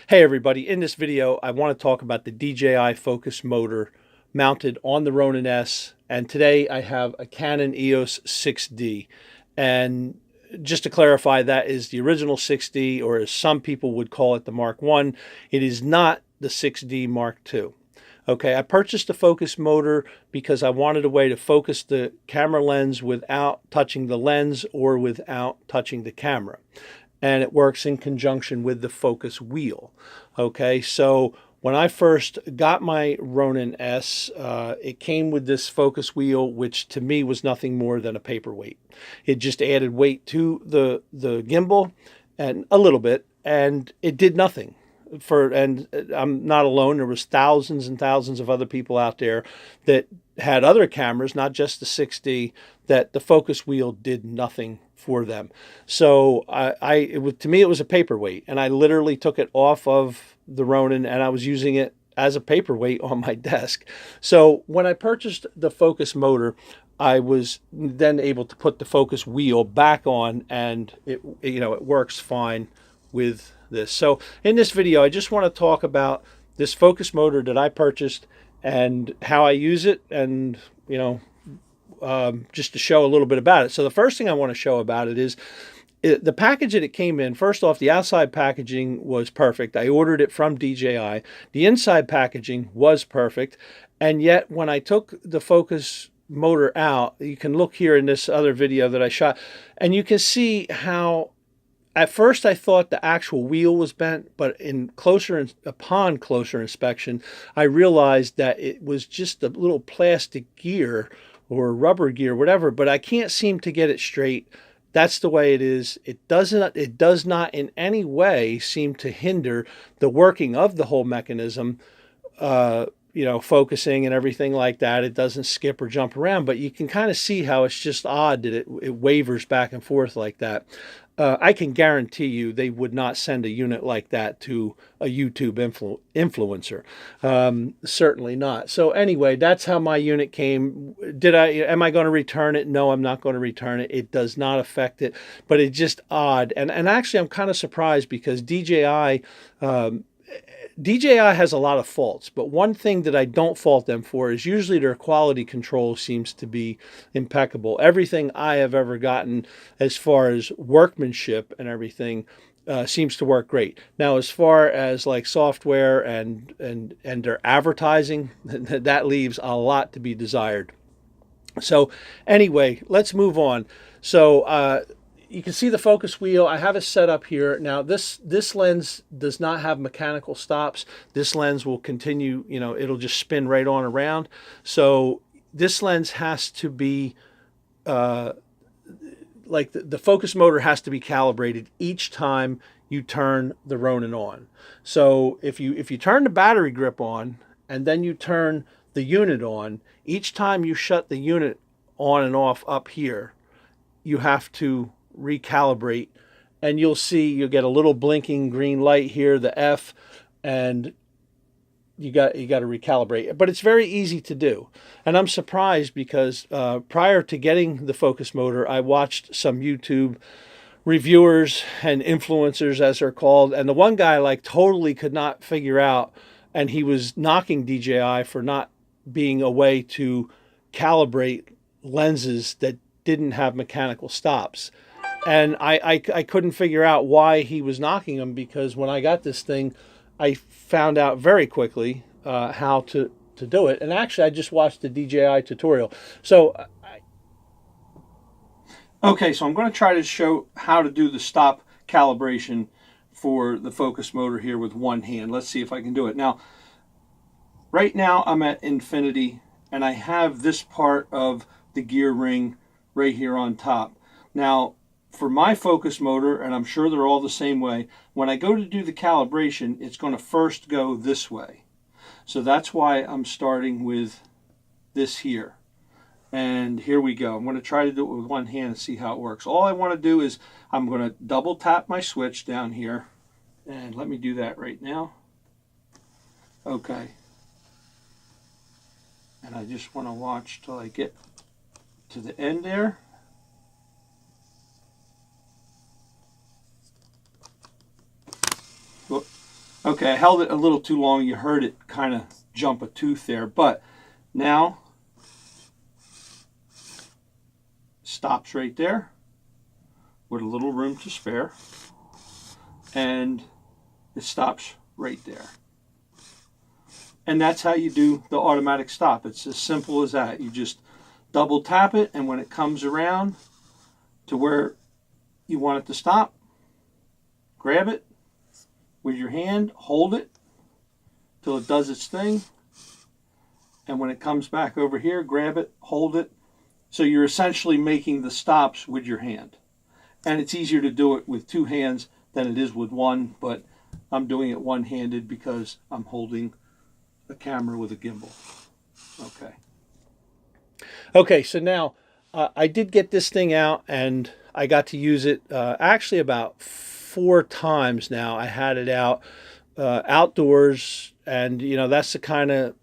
Hey everybody, in this video I want to talk about the DJI Focus Motor mounted on the Ronin S, and today I have a Canon EOS 6D. And just to clarify, that is the original 6D, or as some people would call it, the Mark 1. It is not the 6D Mark 2. Okay, I purchased the Focus Motor because I wanted a way to focus the camera lens without touching the lens or without touching the camera. And it works in conjunction with the focus wheel. Okay, so when I first got my Ronin S, it came with this focus wheel, which to me was nothing more than a paperweight. It just added weight to the gimbal, and a little bit, and it did nothing. And I'm not alone. There was thousands and thousands of other people out there that had other cameras, not just the 6D, that the focus wheel did nothing for them. So to me, it was a paperweight, and I literally took it off of the Ronin and I was using it as a paperweight on my desk. So when I purchased the Focus Motor, I was then able to put the focus wheel back on, and it works fine with this. So in this video, I just want to talk about this Focus Motor that I purchased and how I use it, and just to show a little bit about it. So the first thing I want to show about it is the package that it came in. First off, the outside packaging was perfect. I ordered it from DJI. The inside packaging was perfect, and yet when I took the Focus Motor out, you can look here in this other video that I shot, and you can see how at first I thought the actual wheel was bent, but upon closer inspection, I realized that it was just a little plastic gear or rubber gear, whatever, but I can't seem to get it straight. That's the way it is. It does not in any way seem to hinder the working of the whole mechanism, focusing and everything like that. It doesn't skip or jump around, but you can kind of see how it's just odd that it wavers back and forth like that. I can guarantee you they would not send a unit like that to a YouTube influencer. Certainly not. So anyway, that's how my unit came. Am I going to return it? No, I'm not going to return it. It does not affect it, but it's just odd. And actually, I'm kind of surprised because DJI has a lot of faults, but one thing that I don't fault them for is usually their quality control seems to be impeccable. Everything I have ever gotten as far as workmanship and everything seems to work great. Now, as far as like software and their advertising, that leaves a lot to be desired. So anyway, let's move on. So you can see the focus wheel. I have it set up here. Now this lens does not have mechanical stops. This lens will continue, it'll just spin right on around. So this lens has to be, like the focus motor has to be calibrated each time you turn the Ronin on. So if you turn the battery grip on and then you turn the unit on, each time you shut the unit on and off up here, you have to recalibrate, and you'll get a little blinking green light here, the F, and you got to recalibrate. But it's very easy to do, and I'm surprised because prior to getting the Focus Motor, I watched some YouTube reviewers and influencers, as they're called, and the one guy totally could not figure out, and he was knocking DJI for not being a way to calibrate lenses that didn't have mechanical stops. And I couldn't figure out why he was knocking them, because when I got this thing, I found out very quickly how to do it. And actually, I just watched the DJI tutorial. So, okay, so I'm going to try to show how to do the stop calibration for the Focus Motor here with one hand. Let's see if I can do it. Now, right now I'm at infinity, and I have this part of the gear ring right here on top. Now, for my Focus Motor, and I'm sure they're all the same way, when I go to do the calibration, it's going to first go this way. So that's why I'm starting with this here. And here we go. I'm going to try to do it with one hand and see how it works. All I want to do is I'm going to double tap my switch down here. And let me do that right now. Okay. And I just want to watch till I get to the end there. Okay, I held it a little too long. You heard it kind of jump a tooth there, but now stops right there with a little room to spare, and it stops right there. And that's how you do the automatic stop. It's as simple as that. You just double tap it, and when it comes around to where you want it to stop, grab it with your hand, hold it till it does its thing, and when it comes back over here, grab it, hold it. So you're essentially making the stops with your hand. And it's easier to do it with two hands than it is with one, but I'm doing it one-handed because I'm holding a camera with a gimbal. Okay. Okay, so now I did get this thing out, and I got to use it actually about 4 times now. I had it out outdoors, and you know, that's the kind of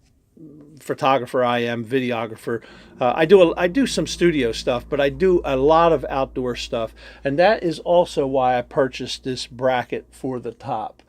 photographer I am, videographer. I do some studio stuff, but I do a lot of outdoor stuff, and that is also why I purchased this bracket for the top.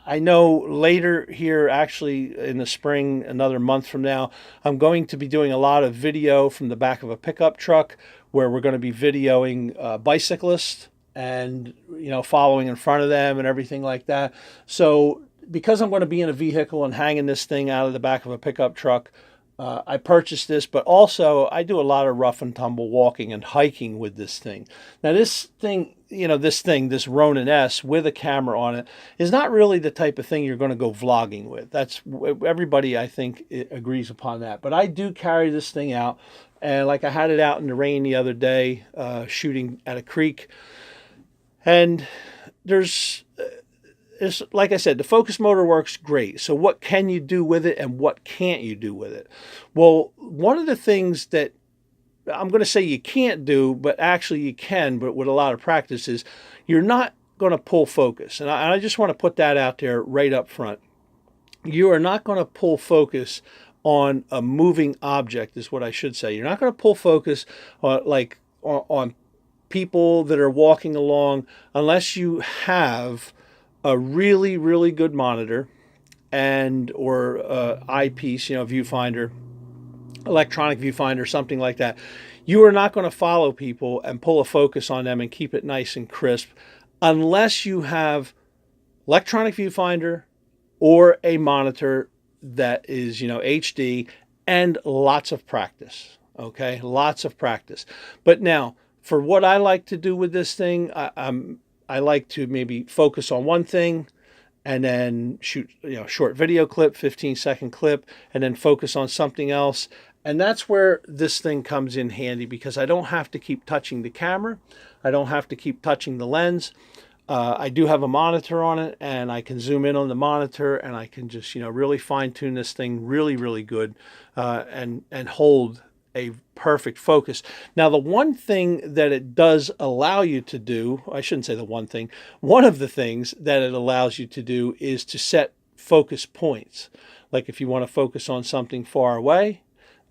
I know later here, actually in the spring, another month from now, I'm going to be doing a lot of video from the back of a pickup truck, where we're going to be videoing bicyclists and, you know, following in front of them and everything like that. So because I'm going to be in a vehicle and hanging this thing out of the back of a pickup truck, I purchased this, but also I do a lot of rough and tumble walking and hiking with this thing. Now this thing, you know, this Ronin S with a camera on it is not really the type of thing you're going to go vlogging with. That's everybody, I think, agrees upon that. But I do carry this thing out, and like I had it out in the rain the other day, shooting at a creek, and there's like I said, the Focus Motor works great. So what can you do with it and what can't you do with it? Well, one of the things that I'm going to say you can't do, but actually you can, but with a lot of practice, is you're not going to pull focus. And I just want to put that out there right up front. You are not going to pull focus on a moving object, is what I should say. You're not going to pull focus on people that are walking along unless you have a really, really good monitor and or eyepiece, you know, viewfinder, electronic viewfinder, something like that. You are not going to follow people and pull a focus on them and keep it nice and crisp unless you have electronic viewfinder or a monitor that is, you know, HD and lots of practice. Okay, lots of practice. But now, for what I like to do with this thing, I like to maybe focus on one thing and then shoot, you know, short video clip, 15-second clip, and then focus on something else. And that's where this thing comes in handy, because I don't have to keep touching the camera. I don't have to keep touching the lens. I do have a monitor on it, and I can zoom in on the monitor, and I can just, you know, really fine tune this thing really, really good, and hold a perfect focus. Now, the one thing that it does allow you to do, I shouldn't say the one thing, one of the things that it allows you to do is to set focus points. Like if you want to focus on something far away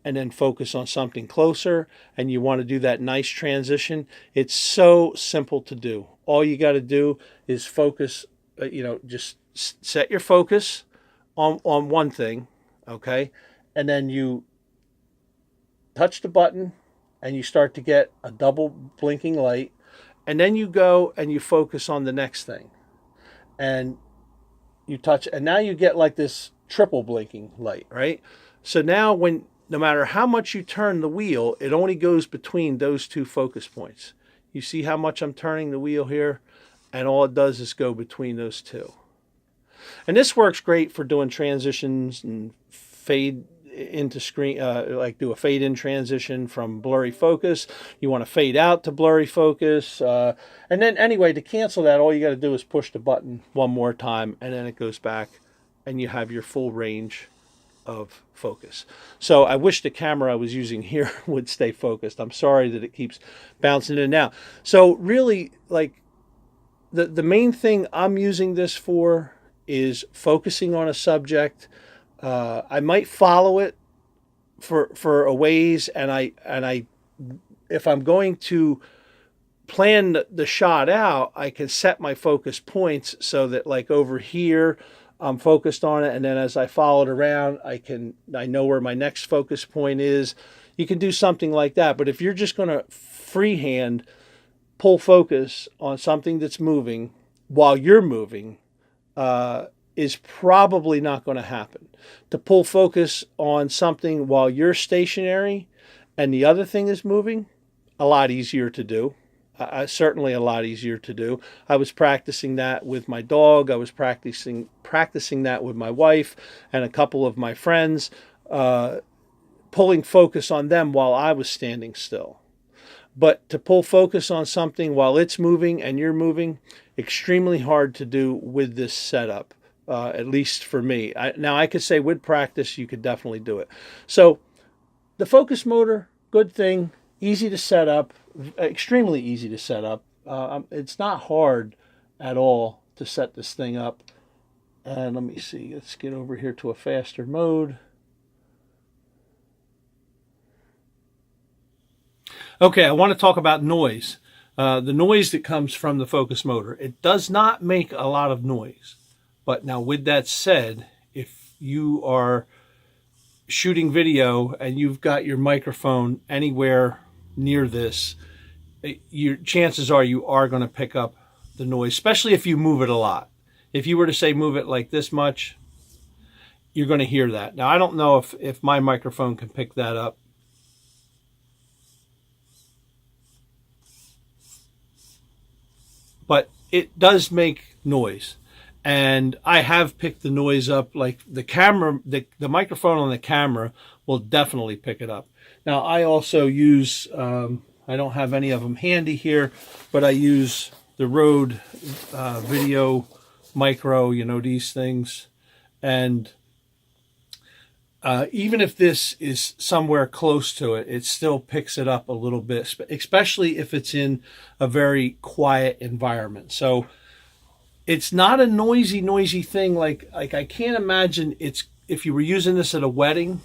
and then focus on something closer, and you want to do that nice transition, it's so simple to do. All you got to do is focus, you know, just set your focus on one thing, okay? And then you touch the button and you start to get a double blinking light, and then you go and you focus on the next thing and you touch, and now you get like this triple blinking light, right? So now no matter how much you turn the wheel, it only goes between those two focus points. You see how much I'm turning the wheel here, and all it does is go between those two. And this works great for doing transitions and fade into screen, like do a fade in transition from blurry focus. You want to fade out to blurry focus. And then anyway, to cancel that, all you got to do is push the button one more time, and then it goes back and you have your full range of focus. So I wish the camera I was using here would stay focused. I'm sorry that it keeps bouncing in and out. So really, like the main thing I'm using this for is focusing on a subject. I might follow it for a ways, and I if I'm going to plan the shot out, I can set my focus points so that like over here, I'm focused on it, and then as I follow it around, I know where my next focus point is. You can do something like that, but if you're just going to freehand pull focus on something that's moving while you're moving, is probably not going to happen. To pull focus on something while you're stationary and the other thing is moving, a lot easier to do. Certainly a lot easier to do. I was practicing that with my dog. I was practicing that with my wife and a couple of my friends, pulling focus on them while I was standing still. But to pull focus on something while it's moving and you're moving, extremely hard to do with this setup, at least for me. Now, I could say with practice, you could definitely do it. So the Focus Motor, good thing, easy to set up, extremely easy to set up. It's not hard at all to set this thing up. And let me see, let's get over here to a faster mode. Okay, I want to talk about noise. The noise that comes from the Focus Motor. It does not make a lot of noise. But now with that said, if you are shooting video and you've got your microphone anywhere near this, your chances are you are going to pick up the noise, especially if you move it a lot. If you were to say move it like this much, you're going to hear that. Now, I don't know if my microphone can pick that up. But it does make noise. And I have picked the noise up, like the camera, the microphone on the camera will definitely pick it up. Now, I also use, I don't have any of them handy here, but I use the Rode Video Micro, you know, these things. And even if this is somewhere close to it, it still picks it up a little bit, especially if it's in a very quiet environment. So it's not a noisy thing. Like I can't imagine if you were using this at a wedding,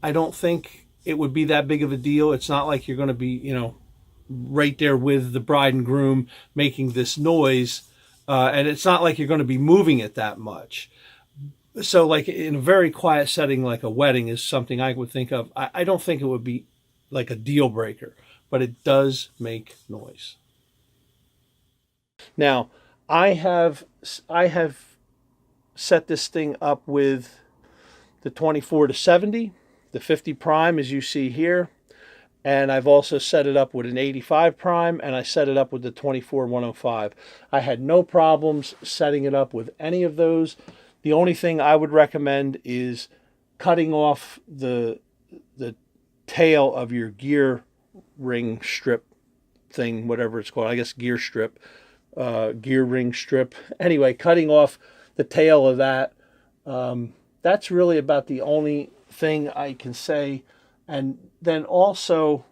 I don't think it would be that big of a deal. It's not like you're going to be, you know, right there with the bride and groom making this noise. And it's not like you're going to be moving it that much. So like in a very quiet setting, like a wedding is something I would think of. I don't think it would be like a deal breaker, but it does make noise. Now, I have set this thing up with the 24-70, the 50 prime as you see here, and I've also set it up with an 85 prime, and I set it up with the 24-105. I had no problems setting it up with any of those. The only thing I would recommend is cutting off the tail of your gear ring strip thing, whatever it's called. I guess gear strip. Gear ring strip. Anyway, cutting off the tail of that. That's really about the only thing I can say. And then also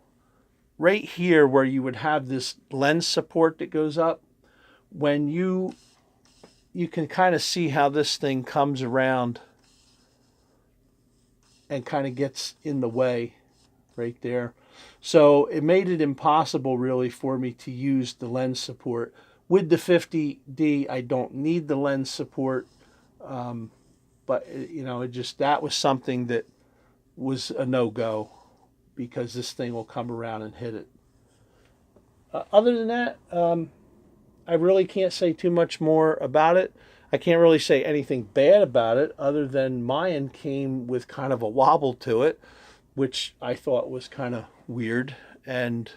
right here where you would have this lens support that goes up, when you can kind of see how this thing comes around and kind of gets in the way right there. So it made it impossible really for me to use the lens support. With the 50D, I don't need the lens support, but you know, that was something that was a no-go because this thing will come around and hit it. Other than that, I really can't say too much more about it. I can't really say anything bad about it other than mine came with kind of a wobble to it, which I thought was kind of weird. And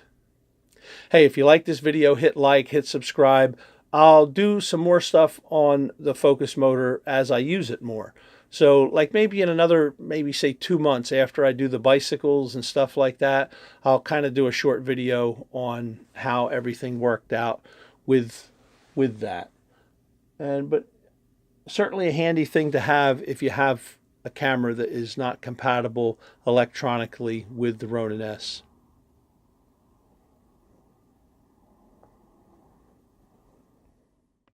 hey, if you like this video, hit like, hit subscribe. I'll do some more stuff on the Focus Motor as I use it more. So like maybe in another, maybe say 2 months after I do the bicycles and stuff like that, I'll kind of do a short video on how everything worked out with that. But certainly a handy thing to have if you have a camera that is not compatible electronically with the Ronin S.